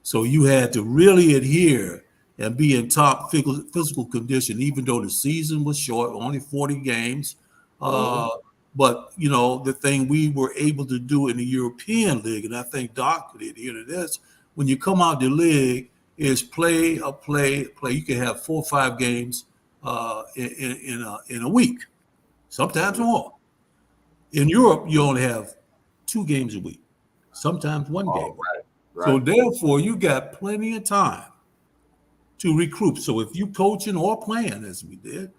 So you had to really adhere and be in top physical condition, even though the season was short, only 40 games. But, the thing we were able to do in the European League, and I think Doc could adhere to this, when you come out the league, is play. You can have 4 or 5 games in a week, sometimes more. In Europe, you only have 2 games a week, sometimes 1 game. Right. So therefore, you got plenty of time to recruit. So if you coaching or playing, as we did,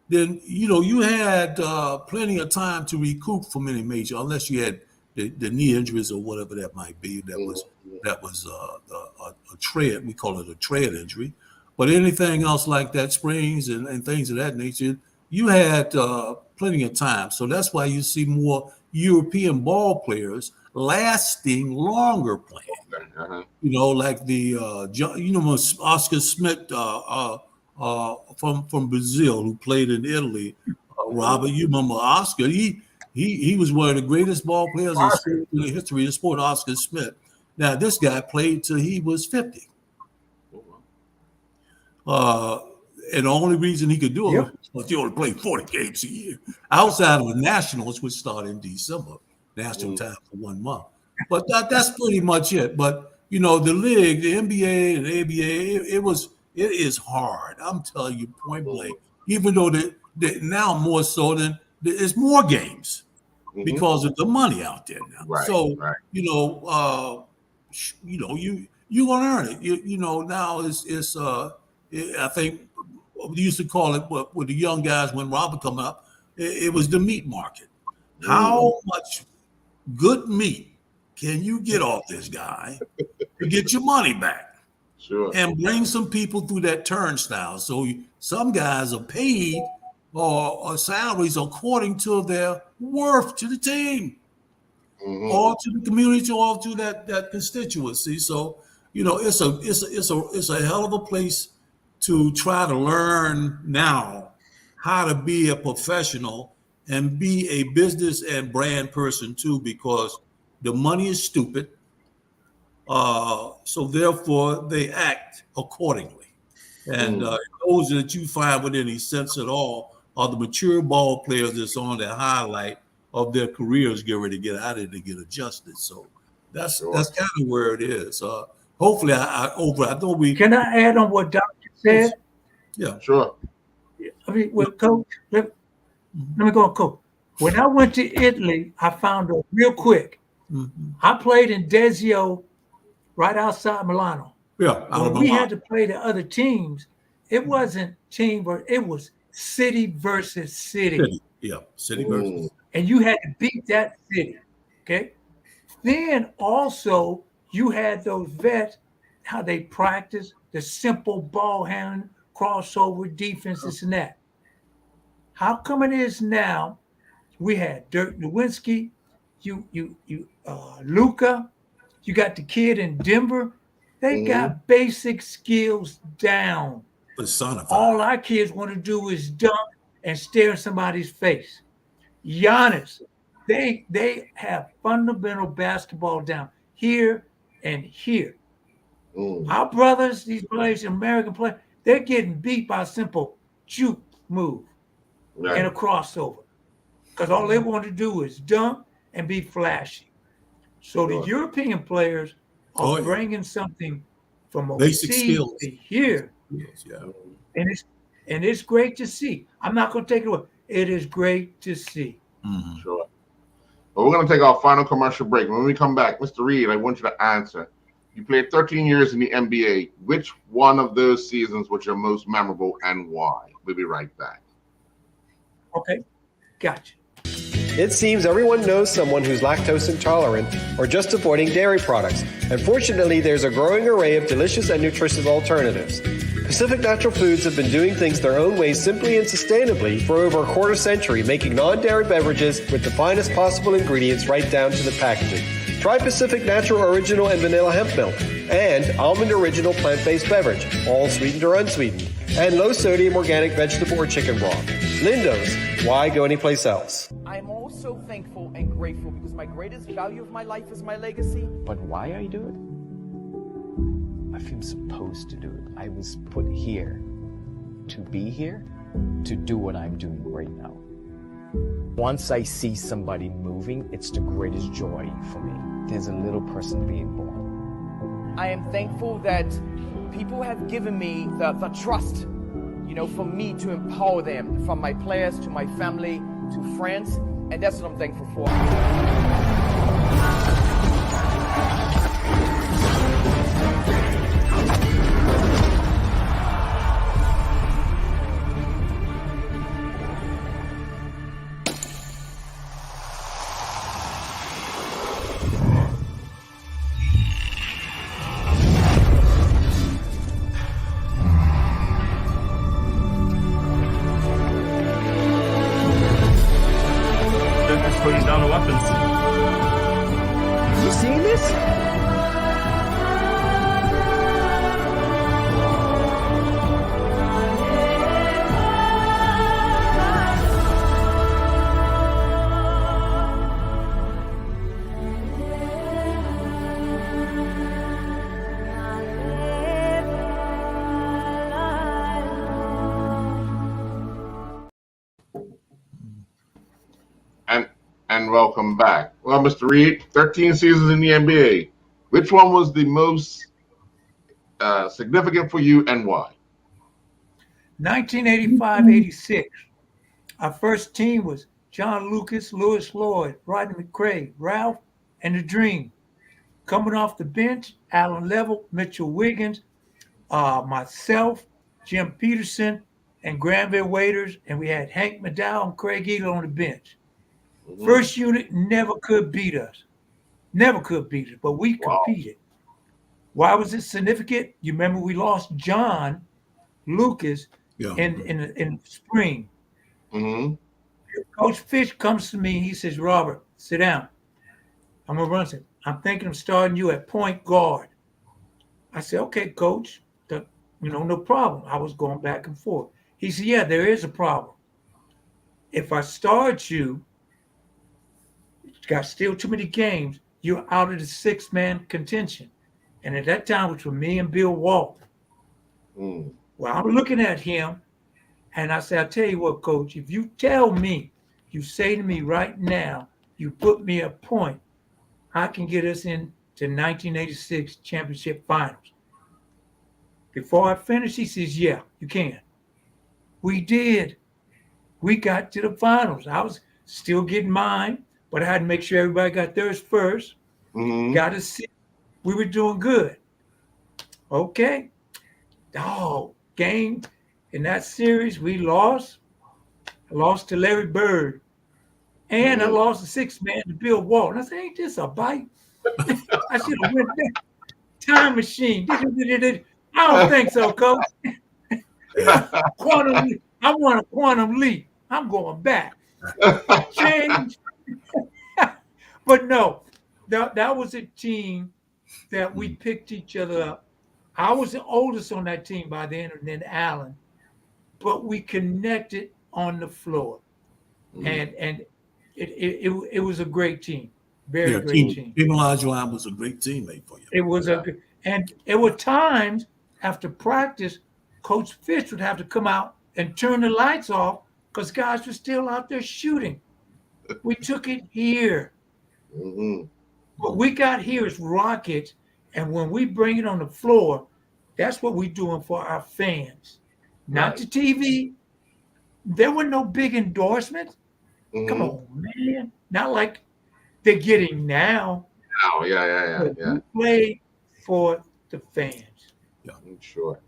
then you had plenty of time to recoup from any major, unless you had the knee injuries or whatever that might be. That was a tread. We call it a tread injury. But anything else like that, sprains and things of that nature, you had plenty of time. So that's why you see more European ball players lasting longer playing. Like the Oscar Smith from Brazil, who played in Italy. Robert, you remember Oscar? He was one of the greatest ball players in the history of the sport, Oscar Smith. Now this guy played till he was 50. And the only reason he could do it was he only played 40 games a year. Outside of the Nationals, which start in December, national time for 1 month. But that's pretty much it. But the league, the NBA and the ABA, it is hard. I'm telling you point blank. Even though now more so than there's more games because of the money out there now. Right, so right. you're gonna earn it. Now it's I think we used to call it with the young guys when Robert come up, it was the meat market. How much good meat can you get off this guy to get your money back? Sure. And bring some people through that turnstile. So some guys are paid or salaries according to their worth to the team, or to the community, or to that constituency. So it's a hell of a place to try to learn now how to be a professional and be a business and brand person too, because the money is stupid. So therefore they act accordingly. And those that you find with any sense at all are the mature ball players that's on the highlight of their careers, get ready to get out of it to get adjusted. So that's kind of where it is. Hopefully I know we Can I add on what Doctor said? Yeah, sure. I mean, well, Coach, let me go on, Coach. When I went to Italy, I found out real quick. I played in Desio, right outside Milano. Yeah, when we had to play the other teams, it wasn't team, but it was city versus city. Yeah, city versus. And you had to beat that city. Okay. Then also you had those vets, how they practice the simple ball handling, crossover defense, this and that. How come it is now? We had Dirk Nowitzki, Luka, you got the kid in Denver. They got basic skills down. All our kids want to do is dunk and stare in somebody's face. Giannis, they have fundamental basketball down here and here. Our brothers, these players, American players, they're getting beat by a simple juke move and a crossover. Because all they want to do is dunk and be flashy. So the European players are bringing something from overseas to here. And it's great to see. I'm not going to take it away. It is great to see. Sure. Well, we're going to take our final commercial break. When we come back, Mr. Reed, I want you to answer. You played 13 years in the NBA. Which one of those seasons was your most memorable and why? We'll be right back. Okay. Gotcha. It seems everyone knows someone who's lactose intolerant or just avoiding dairy products. And fortunately, there's a growing array of delicious and nutritious alternatives. Pacific Natural Foods have been doing things their own way simply and sustainably for over a quarter century, making non-dairy beverages with the finest possible ingredients right down to the packaging. Try Pacific Natural Original and Vanilla Hemp Milk and Almond Original Plant-Based Beverage, all sweetened or unsweetened, and low-sodium organic vegetable or chicken broth. Lindo's, why go anyplace else? I'm also thankful and grateful because my greatest value of my life is my legacy. But why I do it? I feel supposed to do it. I was put here to be here, to do what I'm doing right now. Once I see somebody moving, it's the greatest joy for me. There's a little person being born. I am thankful that people have given me the trust, for me to empower them, from my players to my family to friends, and that's what I'm thankful for. Putting down the weapons. You seeing this? And welcome back. Well, Mr. Reed, 13 seasons in the NBA. Which one was the most significant for you and why? 1985-86. Our first team was John Lucas, Louis Lloyd, Rodney McCray, Ralph, and the Dream. Coming off the bench, Alan Level, Mitchell Wiggins, myself, Jim Peterson, and Granville Waiters, and we had Hank McDowell and Craig Eagle on the bench. First unit never could beat us. Never could beat us, but we competed. Why was it significant? You remember we lost John Lucas in the spring. Mm-hmm. Coach Fish comes to me. He says, Robert, sit down. I'm going to run it. I'm thinking of starting you at point guard. I said, okay, coach. No problem. I was going back and forth. He said, yeah, there is a problem. If I start you, got still too many games, you're out of the 6-man contention. And at that time, which was me and Bill Walton. Mm. Well, I'm looking at him, and I said, I'll tell you what, coach, if you tell me, you say to me right now, you put me a point, I can get us into 1986 championship finals. Before I finish, he says, yeah, you can. We did. We got to the finals. I was still getting mine, but I had to make sure everybody got theirs first. Mm-hmm. Got to see. We were doing good. Okay. Game in that series, we lost. I lost to Larry Bird. And I lost the 6-man to Bill Walton. I said, ain't this a bite? I should have went back. Time machine. I don't think so, coach. I want a quantum leap. I'm going back. Change. But no, that was a team that we picked each other up. I was the oldest on that team by then, and then Allen. But we connected on the floor. And it was a great team. Very great team. Team Olajuwon was a great teammate for you. It was and there were times after practice, Coach Fish would have to come out and turn the lights off because guys were still out there shooting. We took it here. Mm-hmm. What we got here is rockets, and when we bring it on the floor, that's what we're doing for our fans. Not the TV. There were no big endorsements. Mm-hmm. Come on, man. Not like they're getting now. Oh, yeah. We play for the fans. Yeah, I'm sure.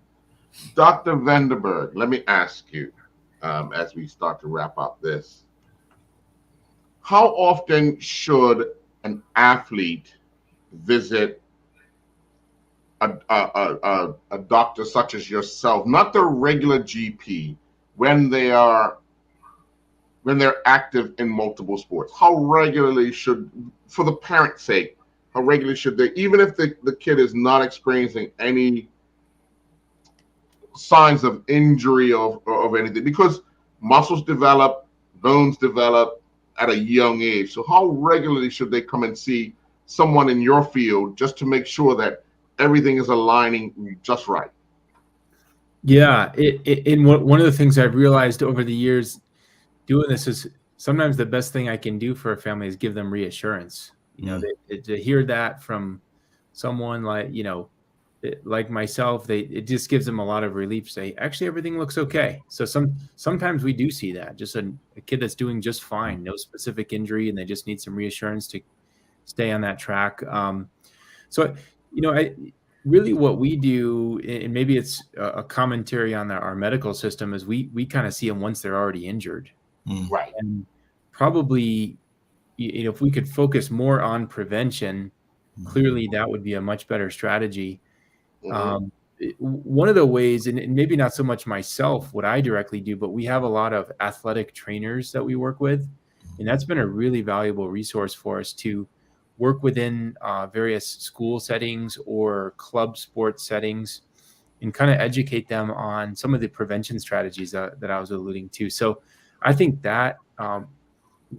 Dr. Vanderberg, let me ask you, as we start to wrap up this, how often should an athlete visit a doctor such as yourself, not the regular GP, when they're active in multiple sports? How regularly should, for the parent's sake, how regularly should they, even if the kid is not experiencing any signs of injury or of anything, because muscles develop, bones develop at a young age. So how regularly should they come and see someone in your field just to make sure that everything is aligning just right? Yeah, one of the things I've realized over the years doing this is sometimes the best thing I can do for a family is give them reassurance. You know, to hear that from someone like myself, it just gives them a lot of relief. Say, actually, everything looks okay. So sometimes we do see that, just a kid that's doing just fine, no specific injury, and they just need some reassurance to stay on that track. Really what we do, and maybe it's a commentary on our medical system, is we kind of see them once they're already injured. Right. And probably, if we could focus more on prevention, clearly that would be a much better strategy. One of the ways, and maybe not so much myself, what I directly do, but we have a lot of athletic trainers that we work with. And that's been a really valuable resource for us to work within various school settings or club sports settings and kind of educate them on some of the prevention strategies that I was alluding to. So I think that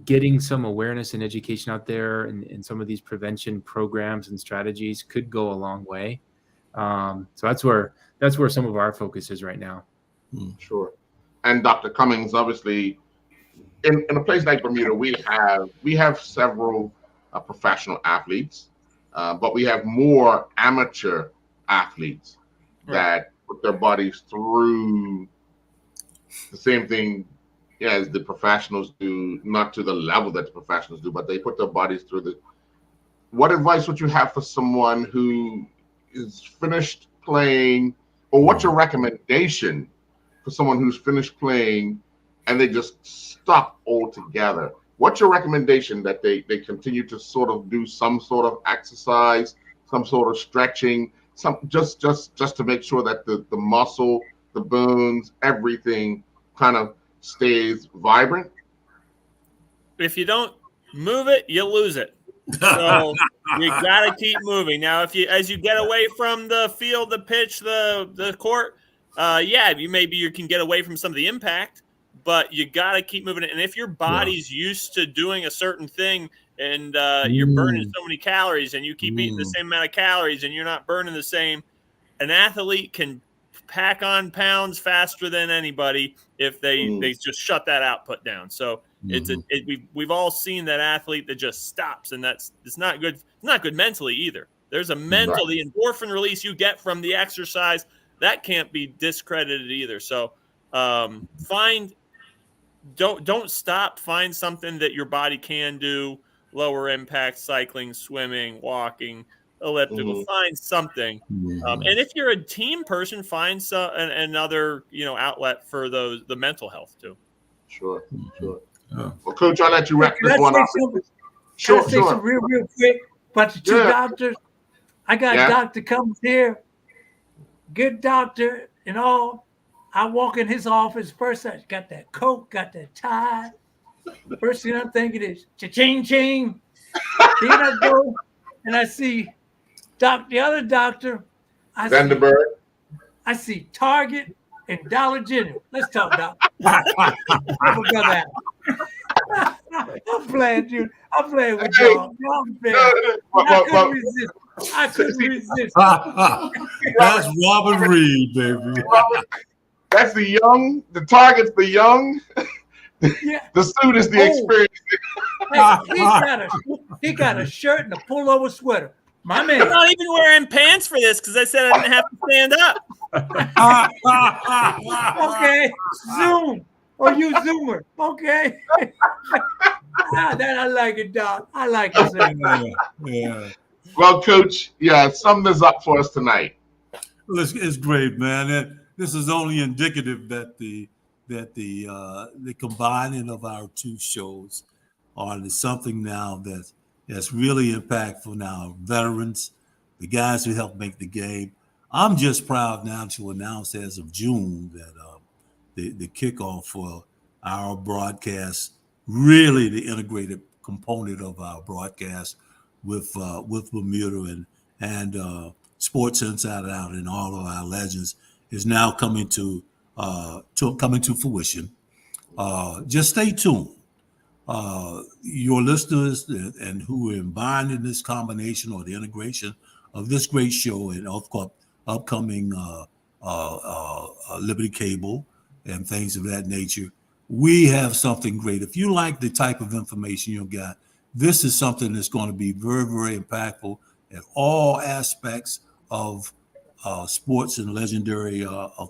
getting some awareness and education out there in some of these prevention programs and strategies could go a long way. So that's where some of our focus is right now. Sure. And Dr. Cummings, obviously, in a place like Bermuda, we have several professional athletes, but we have more amateur athletes that put their bodies through the same thing as the professionals do, not to the level that the professionals do, but they put their bodies through the. What advice would you have for someone who is finished playing, or what's your recommendation for someone who's finished playing and they just stop altogether? What's your recommendation that they continue to sort of do some sort of exercise, some sort of stretching, just to make sure that the muscle, the bones, everything kind of stays vibrant? If you don't move it, you lose it. So you got to keep moving. Now, as you get away from the field, the pitch, the court, you can get away from some of the impact, but you got to keep moving it. And if your body's used to doing a certain thing and you're burning so many calories and you keep eating the same amount of calories and you're not burning the same, an athlete can pack on pounds faster than anybody if they just shut that output down. So we've all seen that athlete that just stops, and it's not good. It's not good mentally either. There's a mental, the endorphin release you get from the exercise that can't be discredited either. So don't stop. Find something that your body can do. Lower impact, cycling, swimming, walking, elliptical. Find something. And if you're a team person, find another outlet for the mental health too. Sure. Well, Coach, I'll let you wrap this one up. Sure. Some real quick. But the two doctors, I got a doctor comes here, good doctor and all. I walk in his office. First, I got that coat, got that tie. First thing I'm thinking is cha-ching, ching. Then I go and I see the other doctor. Vandenberg. I see Target and Dollar General. Let's talk, Doc. I forgot that. I'm playing, dude. I'm playing with y'all. I couldn't resist. That's Robert Reed, baby. That's the Target's the young. The suit is the experience. He got a shirt and a pullover sweater. My man. I'm not even wearing pants for this because I said I didn't have to stand up. Okay, Zoom. Or you Zoomer. Okay. That I like it, Doc. I like it. Yeah. Well, Coach, sum this up for us tonight. Well, it's great, man. This is only indicative that the combining of our two shows are something now that's really impactful now. Veterans, the guys who helped make the game. I'm just proud now to announce as of June that the kickoff for our broadcast, really the integrated component of our broadcast with Bermuda and Sports Inside Out and all of our legends is now coming to fruition. Just stay tuned. Your listeners and who are involved in this combination or the integration of this great show and upcoming Liberty Cable and things of that nature, we have something great. If you like the type of information you got, this is something that's going to be very, very impactful at all aspects of sports and legendary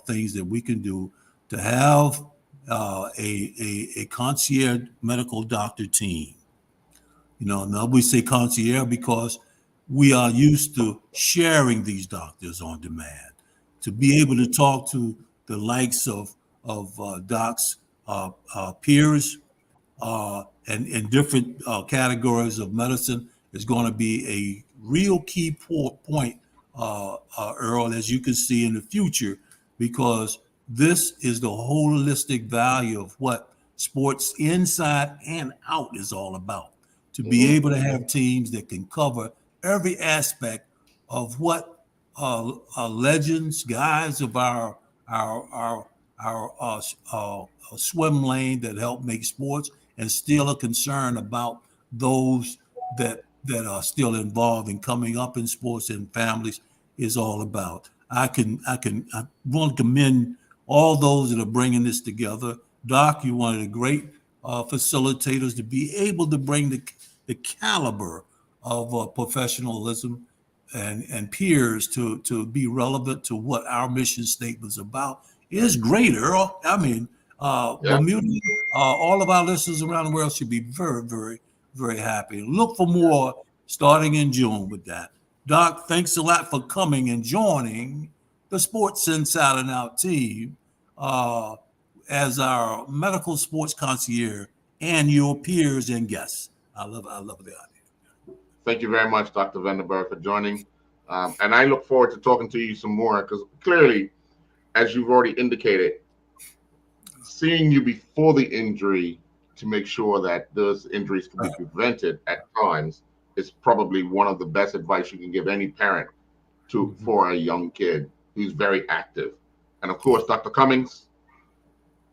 things that we can do to have a concierge medical doctor team. Now we say concierge because we are used to sharing these doctors on demand, to be able to talk to the likes of docs, peers, and different categories of medicine is going to be a real key point, Earl, as you can see in the future, because this is the holistic value of what sports inside and out is all about. To be able to have teams that can cover every aspect of what legends, guys of our swim lane that help make sports, and still a concern about those that are still involved in coming up in sports and families is all about. I want to commend all those that are bringing this together. Doc, you're one of the great facilitators to be able to bring the caliber of professionalism and peers to be relevant to what our mission statement is about is great, Earl. I mean, Bermuda, all of our listeners around the world should be very, very, very happy. Look for more starting in June with that. Doc, thanks a lot for coming and joining the Sports Inside and Out team as our medical sports concierge and your peers and guests. I love the idea. Thank you very much, Dr. Vandenberg, for joining. And I look forward to talking to you some more because clearly, as you've already indicated, seeing you before the injury to make sure that those injuries can be prevented at times is probably one of the best advice you can give any parent for a young kid who's very active. And of course, Dr. Cummings,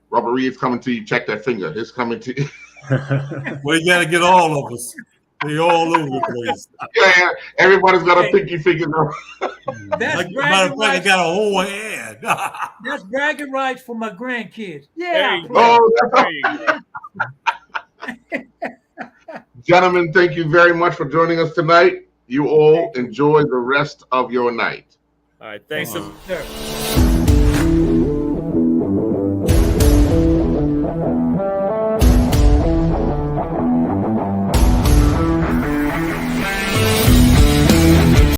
Robert Reed's coming to you. Check that finger. He's coming to you. Well, you got to get all of us. They all over the place. Yeah, everybody's got a pinky finger. That's Like, matter bragging of fact, I rights. got a whole hand. That's bragging rights for my grandkids. There Yeah. you go. Oh, There you go. gentlemen, thank you very much for joining us tonight. You all enjoy the rest of your night. All right. Thanks. Sir.